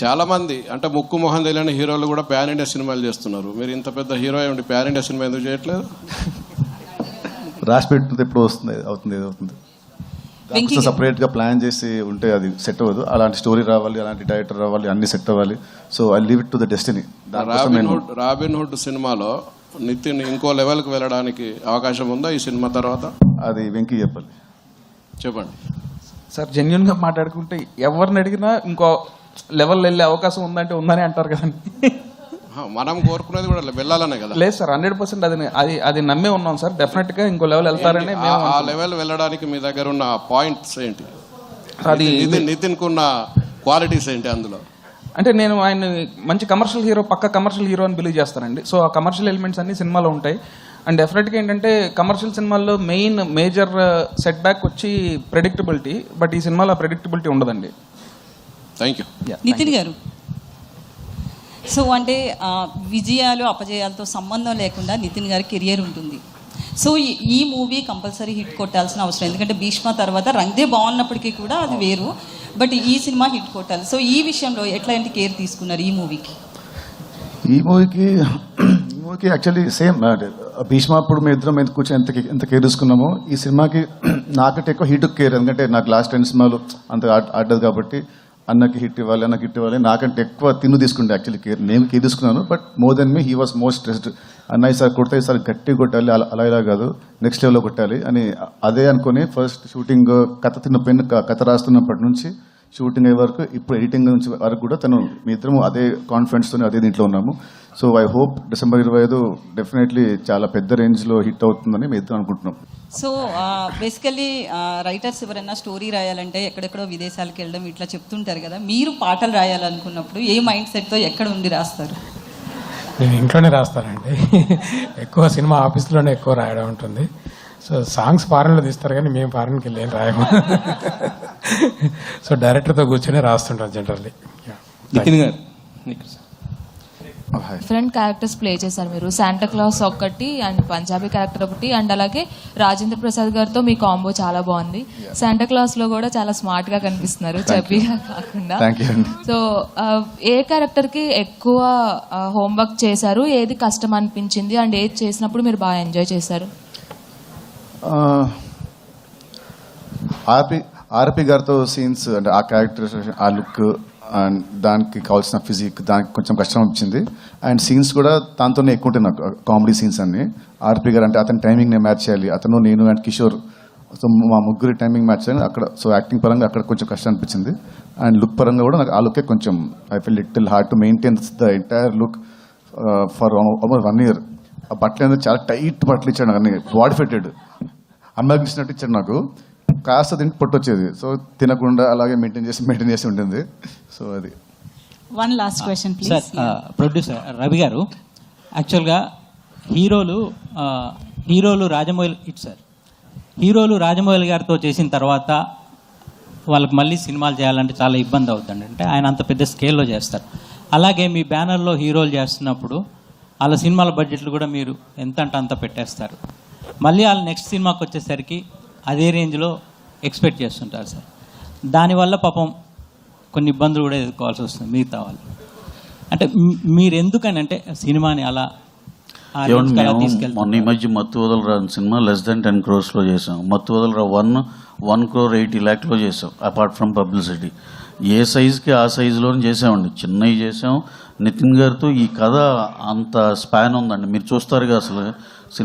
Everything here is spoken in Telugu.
చాలామంది అంటే ముక్కు మొహం తెలియని హీరోలు కూడా ప్యాన్ ఇండియా సినిమాలు చేస్తున్నారు. మీరు ఇంత పెద్ద హీరో ఏమిటి ప్యాన్ ఇండియా సినిమా ఎందుకు చేయట్లేదు? రాసి పెట్టుకుంటే ఎప్పుడు వస్తుంది అవుతుంది సపరేట్గా ప్లాన్ చేసి ఉంటే అది సెట్ అవ్వదు. అలాంటి స్టోరీ రావాలి, అలాంటి డైరెక్టర్ రావాలి, అన్ని సెట్ అవ్వాలి. So I leave it to the destiny. Robin hood సినిమాలో నితిన్ ఇంకో లెవెల్కి వెళ్ళడానికి అవకాశం ఉందా ఈ సినిమా తర్వాత? అది వెంకీ చెప్పండి సార్. జెన్యున్గా మాట్లాడుకుంటే ఎవరిని అడిగినా ఇంకో లెవెల్ వెళ్ళే అవకాశం ఉందంటే ఉందని అంటారు కదండి. మనం కోరుకునేది కూడా వెళ్ళాలనే కదా. లేదు సార్, 100% అది నమ్మే ఉన్నాం సార్. డెఫినెట్గా ఇంకో లెవెల్ వెళ్తారని మేము. ఆ లెవెల్ వెళ్ళడానికి మీ దగ్గర ఉన్న పాయింట్స్ ఏంటి? అది నితిన్కు ఉన్న క్వాలిటీస్ ఏంటి అందులో? అంటే నేను ఆయన మంచి కమర్షియల్ హీరో, పక్క కమర్షియల్ హీరో అని బిలీవ్ చేస్తానండి. సో ఆ కమర్షియల్ ఎలిమెంట్స్ అన్ని సినిమాలో ఉంటాయి. అండ్ డెఫినెట్గా ఏంటంటే కమర్షియల్ సినిమాల్లో మేజర్ సెట్ బ్యాక్ వచ్చి ప్రెడిక్టబిలిటీ. బట్ ఈ సినిమాలో ప్రెడిక్టబిలిటీ ఉండదండి. Thank you. నితిన్ గారు, సో అంటే విజయాలు అపజయాలతో సంబంధం లేకుండా నితిన్ గారి కెరియర్ ఉంటుంది. సో ఈ మూవీ కంపల్సరీ హిట్ కొట్టాల్సిన అవసరం, ఎందుకంటే భీష్మ తర్వాత రంగ్దే బాగున్నప్పటికీ కూడా అది వేరు. బట్ ఈ సినిమా హిట్ కొట్టాలి. సో ఈ విషయంలో ఎట్లాంటి కేర్ తీసుకున్నారు ఈ మూవీకి? ఈ మూవీకి యాక్చువల్లీ సేమ్ భీష్మ అప్పుడు మేము ఇద్దరం ఎంత కూర్చొని ఎంత కేర్ తీసుకున్నామో ఈ సినిమాకి నాకంటే ఎక్కువ హిట్ కేర్. ఎందుకంటే నాకు లాస్ట్ 10 సినిమాలు అంత ఆడదు కాబట్టి అన్నకి హిట్ ఇవ్వాలి, నాకంటే ఎక్కువ తీసుకుంటే యాక్చువల్లీ కేర్. నేను కేర్ తీసుకున్నాను. But more than me he was most stressed. అన్న ఈసారి కొడితే ఈసారి గట్టి కొట్టాలి, అలా ఇలా కాదు నెక్స్ట్ లెవెల్లో కొట్టాలి అని అదే అనుకుని ఫస్ట్ షూటింగ్ కథ రాస్తున్నప్పటి నుంచి షూటింగ్ అయ్యే వరకు ఇప్పుడు ఎడిటింగ్ నుంచి వరకు కూడా మీ ఇద్దరం అదే కాన్ఫిడెన్స్తో అదే దీంట్లో ఉన్నాము. So I hope December 25 definitely చాలా పెద్ద రేంజ్లో హిట్ అవుతుందని మేము ఇద్దరం అనుకుంటున్నాం. సో బేసికల్లీ రైటర్స్ ఎవరైనా స్టోరీ రాయాలంటే ఎక్కడెక్కడో విదేశాలకు వెళ్ళడం ఇట్లా చెప్తుంటారు కదా. మీరు పాటలు రాయాలనుకున్నప్పుడు ఏ మైండ్ సెట్తో ఎక్కడ ఉండి రాస్తారు? నేను ఇంట్లోనే రాస్తానండి. ఎక్కువ సినిమా ఆఫీస్లోనే ఎక్కువ రాయడం ఉంటుంది. సో సాంగ్స్ ఫారెన్లో తీస్తారు కానీ మేము ఫారెన్కి వెళ్ళి ఏం రాయము. సో డైరెక్టర్తో కూర్చొని రాస్తుంటాం జనరల్లీ. నితిన్ గారు, డిఫరెంట్ క్యారెక్టర్స్ ప్లే చేశారు మీరు. శాంటా క్లాస్ ఒకటి అండ్ పంజాబీ క్యారెక్టర్ ఒకటి, అండ్ అలాగే రాజేంద్ర ప్రసాద్ గారితో మీ కాంబో చాలా బాగుంది. శాంటా క్లాస్ లో కూడా చాలా స్మార్ట్ గా కనిపిస్తున్నారు, చబ్బీగా కాకుండా. సో ఏ క్యారెక్టర్ కి ఎక్కువ హోంవర్క్ చేశారు, ఏది కష్టం అనిపించింది, అండ్ ఏది చేసినప్పుడు మీరు బాగా ఎంజాయ్ చేశారు? ఆర్పి గారితో సీన్స్ అంటే ఆ క్యారెక్టర్, ఆ లుక్ అండ్ దానికి కావాల్సిన ఫిజిక్, దానికి కొంచెం కష్టం వచ్చింది. అండ్ సీన్స్ కూడా దాంతోనే ఎక్కువ ఉంటాయి నాకు, కామెడీ సీన్స్ అన్ని. ఆర్పి గారు అంటే అతని టైమింగ్ నేను మ్యాచ్ చేయాలి, అతను నేను అండ్ కిషోర్, సో మా ముగ్గురి టైమింగ్ మ్యాచ్ చేయాలి అక్కడ. సో యాక్టింగ్ పరంగా అక్కడ కొంచెం కష్టం అనిపించింది. అండ్ లుక్ పరంగా కూడా నాకు ఆ లుకే కొంచెం I feel little hard to maintain the entire look for almost 1 year. ఆ బట్టలు అనేది చాలా టైట్ బట్టలు ఇచ్చాడు నాకు, అన్ని బాడీ ఫిట్టెడ్ అమ్మాయికి ఇచ్చినట్టు ఇచ్చాడు నాకు. కాస్త తింటే పొట్టు వచ్చేది. సో తినకుండా అలాగే మెయింటైన్ చేసి ఉంటుంది. సో అది. One last question please. Sir, producer Ravi గారు, యాక్చువల్గా హీరోలు రాజమౌళి గారితో చేసిన తర్వాత వాళ్ళకి మళ్ళీ సినిమాలు చేయాలంటే చాలా ఇబ్బంది అవుతుంది. అంటే ఆయన అంత పెద్ద స్కేల్లో చేస్తారు. అలాగే మీ బ్యానర్లో హీరోలు చేస్తున్నప్పుడు వాళ్ళ సినిమాల బడ్జెట్లు కూడా మీరు ఎంత అంటే అంత పెట్టేస్తారు. మళ్ళీ వాళ్ళు నెక్స్ట్ సినిమాకి వచ్చేసరికి అదే రేంజ్లో ఎక్స్పెక్ట్ చేస్తుంటారు సార్. దానివల్ల పాపం కొన్ని ఇబ్బందులు కూడా ఎదుర్కోవాల్సి వస్తుంది మిగతా వాళ్ళు. అంటే మీరు ఎందుకని అంటే సినిమాని అలా తీసుకెళ్తారు? మొన్న ఈ మధ్య మత్తు వదలరా సినిమా less than 10 crores చేసాం. మత్తు వదలరా 1,80,00,000 చేసాం. అపార్ట్ ఫ్రమ్ పబ్లిసిటీ ఏ సైజుకి ఆ సైజులోనే చేసామండి. చిన్నవి చేసాం. నితిన్ గారితో ఈ కథ అంత స్పాన్ ఉందండి. మీరు చూస్తారుగా అసలు సినిమా